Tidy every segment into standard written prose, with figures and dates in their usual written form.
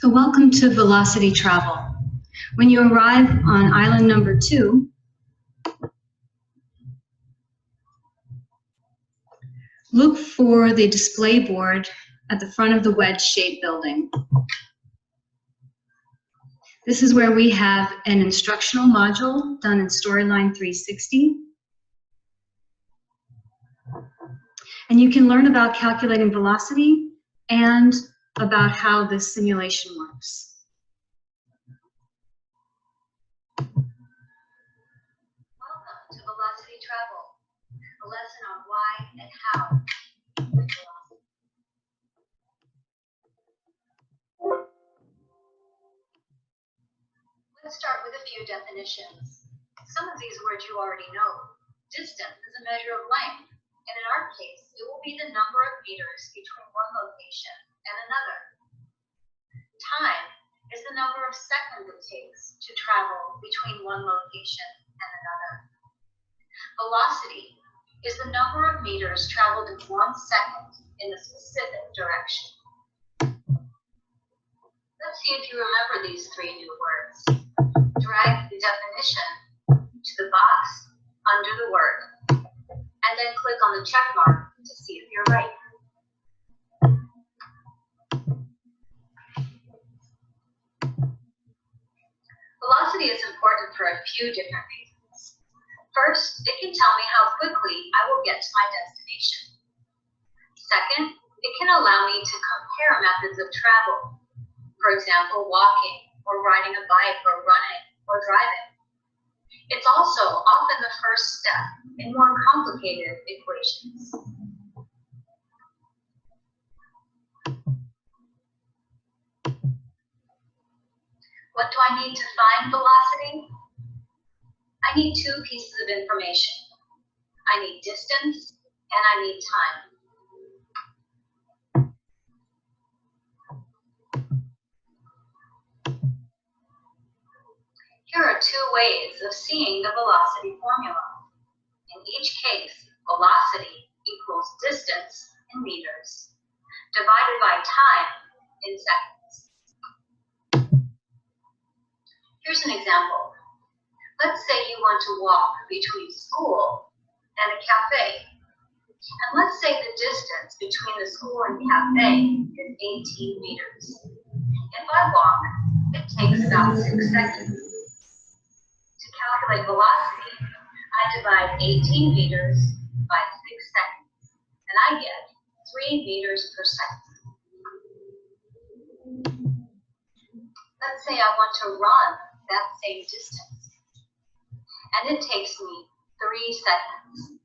So welcome to VeloCity Travel. When you arrive on island number 2, look for the display board at the front of the wedge-shaped building. This is where we have an instructional module done in Storyline 360. And you can learn about calculating velocity and about how this simulation works. Welcome to VeloCity Travel, a lesson on why and how with velocity. Let's start with a few definitions. Some of these words you already know. Distance is a measure of length, and in our case, it will be the number of meters between one location and another. Time is the number of seconds it takes to travel between one location and another. Velocity is the number of meters traveled in 1 second in a specific direction. Let's see if you remember these 3 new words. Drag the definition to the box under the word, and then click on the check mark to see if you're right. Velocity is important for a few different reasons. First, it can tell me how quickly I will get to my destination. Second, it can allow me to compare methods of travel. For example, walking, or riding a bike, or running, or driving. It's also often the first step in more complicated equations. What do I need to find velocity? I need 2 pieces of information. I need distance and I need time. Here are 2 ways of seeing the velocity formula. In each case, velocity equals distance in meters divided by time in seconds. Here's an example. Let's say you want to walk between school and a cafe. And let's say the distance between the school and cafe is 18 meters. If I walk, it takes about 6 seconds. To calculate velocity, I divide 18 meters by 6 seconds, and I get 3 meters per second. Let's say I want to run that same distance, and it takes me 3 seconds.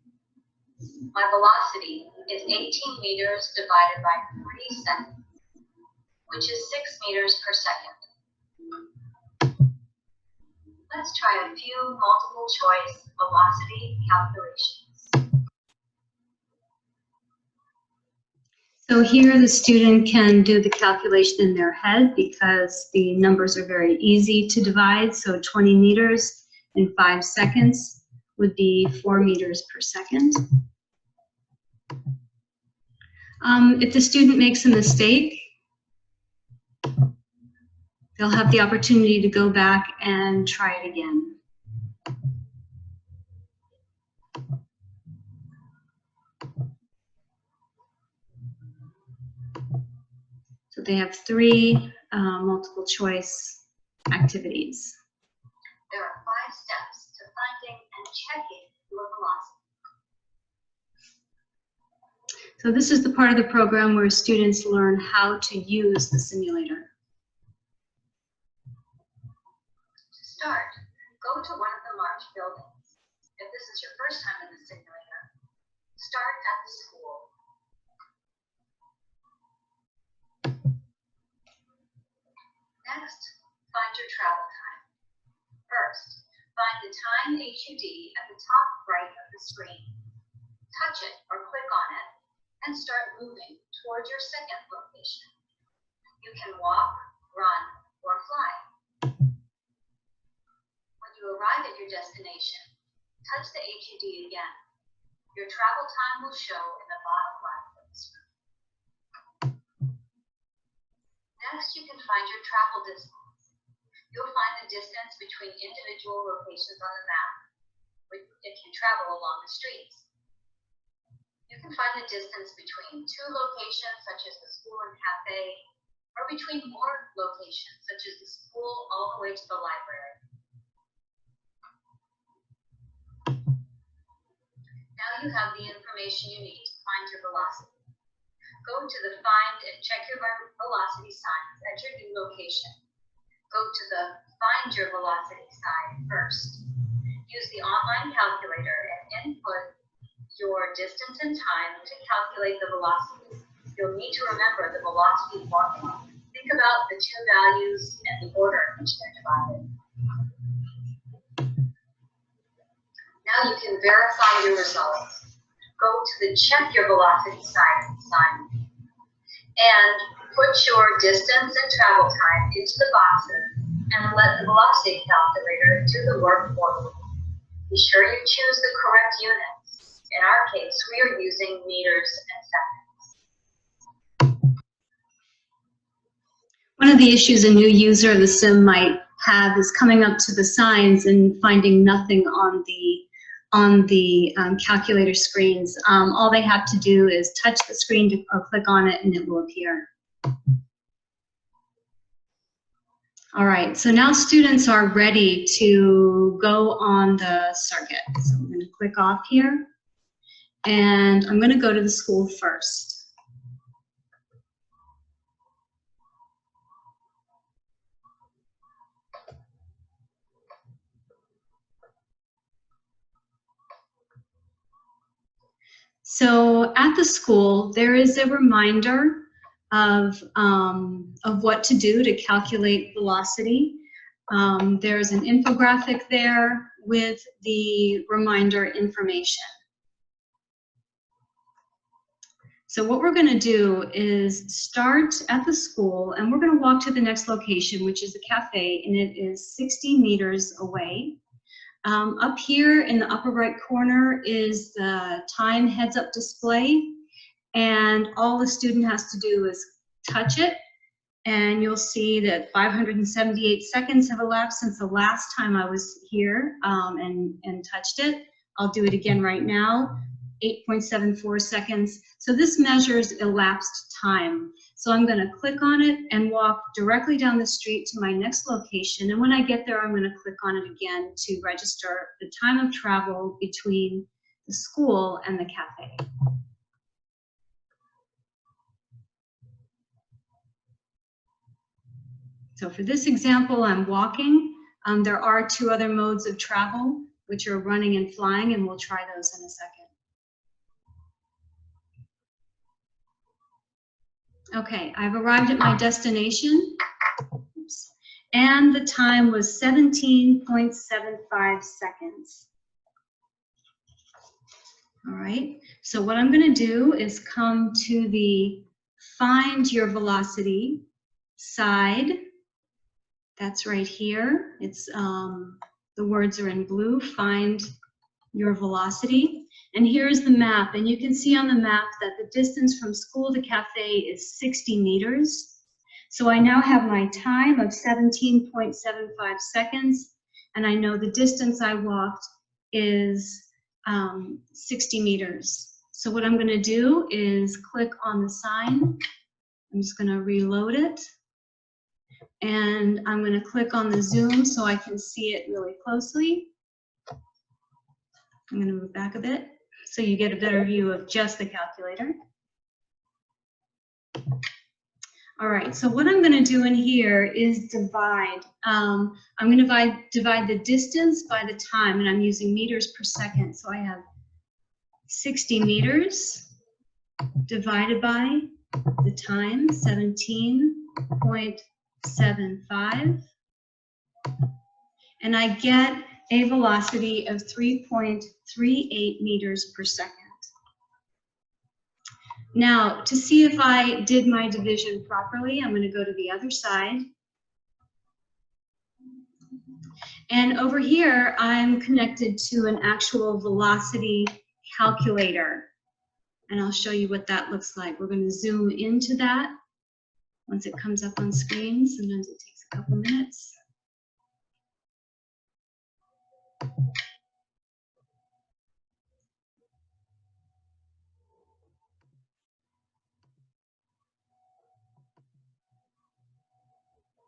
My velocity is 18 meters divided by 3 seconds, which is 6 meters per second. Let's try a few multiple choice velocity calculations. So here the student can do the calculation in their head because the numbers are very easy to divide. So 20 meters in 5 seconds would be 4 meters per second. If the student makes a mistake, they'll have the opportunity to go back and try it again. So they have 3 multiple choice activities. There are 5 steps to finding and checking your velocity. So this is the part of the program where students learn how to use the simulator. To start, go to one of the marked buildings. If this is your first time in the simulator, start at the school. Next, find your travel time. First, find the time HUD at the top right of the screen. Touch it or click on it and start moving towards your second location. You can walk, run, or fly. When you arrive at your destination, touch the HUD again. Your travel time will show in the bottom left of the screen. Next, you can find your travel distance. You'll find the distance between individual locations on the map if you travel along the streets. You can find the distance between two locations, such as the school and cafe, or between more locations, such as the school all the way to the library. Now you have the information you need to find your velocity. Go to the Find and Check Your Velocity signs at your new location. Go to the Find Your Velocity sign first. Use the online calculator and input your distance and time to calculate the velocity. You'll need to remember the velocity formula. Think about the two values and the order in which they're divided. Now you can verify your results. Go to the Check Your Velocity sign and put your distance and travel time into the boxes and let the velocity calculator do the work for you. Be sure you choose the correct units. In our case, we are using meters and seconds. One of the issues a new user of the sim might have is coming up to the signs and finding nothing on the calculator screens. All they have to do is touch the screen or click on it and it will appear. All right, so now students are ready to go on the circuit. So I'm going to click off here and I'm going to go to the school first. So at the school, there is a reminder of what to do to calculate velocity. There's an infographic there with the reminder information. So what we're going to do is start at the school and we're going to walk to the next location, which is the cafe, and it is 60 meters away. Up here in the upper right corner is the time heads-up display, and all the student has to do is touch it, and you'll see that 578 seconds have elapsed since the last time I was here and touched it. I'll do it again right now, 8.74 seconds. So this measures elapsed time. So I'm going to click on it and walk directly down the street to my next location. And when I get there, I'm going to click on it again to register the time of travel between the school and the cafe. So for this example, I'm walking. There are two other modes of travel, which are running and flying, and we'll try those in a second. Okay, I've arrived at my destination. Oops. And the time was 17.75 seconds. All right, so what I'm going to do is come to the Find Your Velocity side. That's right here. It's the words are in blue, Find Your Velocity. And here's the map, and you can see on the map that the distance from school to cafe is 60 meters. So I now have my time of 17.75 seconds, and I know the distance I walked is 60 meters. So what I'm going to do is click on the sign. I'm just going to reload it, and I'm going to click on the zoom so I can see it really closely. I'm going to move back a bit so you get a better view of just the calculator. All right, so what I'm going to do in here is divide. I'm going to divide the distance by the time, and I'm using meters per second. So I have 60 meters divided by the time, 17.75, and I get a velocity of 3.38 meters per second. Now, to see if I did my division properly, I'm going to go to the other side. And over here, I'm connected to an actual velocity calculator. And I'll show you what that looks like. We're going to zoom into that. once it comes up on screen. Sometimes it takes a couple minutes.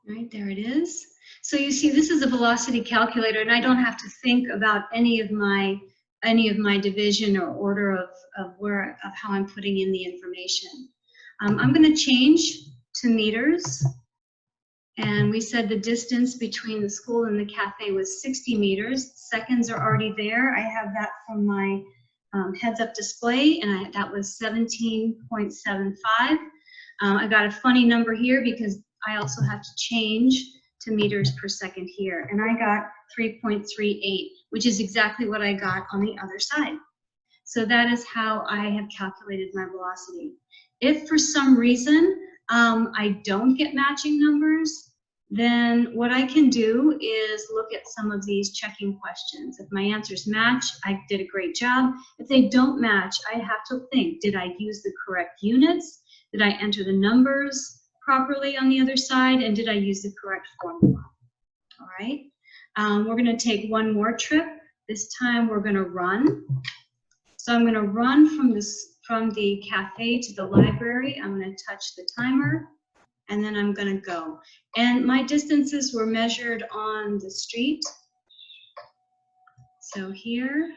Right, there it is. So you see, this is a velocity calculator, and I don't have to think about any of my division or order of how I'm putting in the information. I'm going to change to meters, and we said the distance between the school and the cafe was 60 meters. Seconds are already there. I have that from my heads-up display, and that was 17.75. I got a funny number here because I also have to change to meters per second here, and I got 3.38, which is exactly what I got on the other side. So that is how I have calculated my velocity. If for some reason I don't get matching numbers, then what I can do is look at some of these checking questions. If my answers match, I did a great job. If they don't match, I have to think, did I use the correct units? Did I enter the numbers properly on the other side? And did I use the correct formula? All right. We're going to take one more trip. This time we're going to run. So I'm going to run from the cafe to the library. I'm going to touch the timer, and then I'm going to go. And my distances were measured on the street. So here.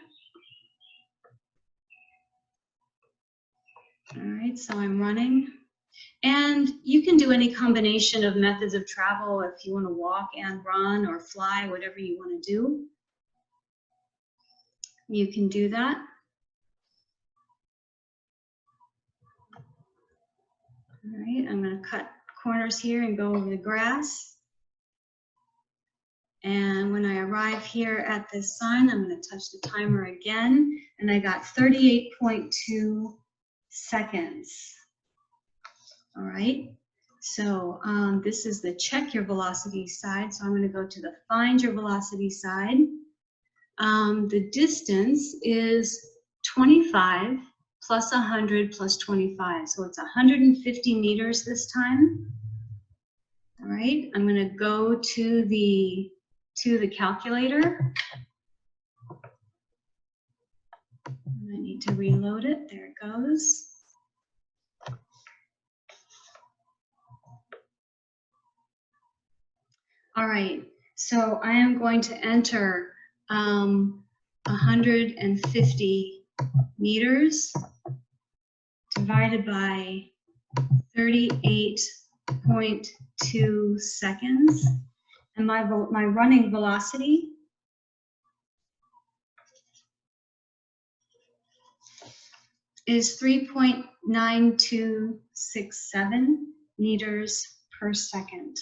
All right, so I'm running. And you can do any combination of methods of travel if you want to walk and run or fly, whatever you want to do. You can do that. All right, I'm going to cut corners here and go over the grass. And when I arrive here at this sign, I'm going to touch the timer again, and I got 38.2 seconds. All right, so this is the check your velocity side, so I'm going to go to the find your velocity side. The distance is 25 plus 100 plus 25, so it's 150 meters this time. All right, I'm going to go to the calculator. I need to reload it. There it goes. All right, so I am going to enter 150 meters divided by 38.2 seconds, and my running velocity is 3.9267 meters per second.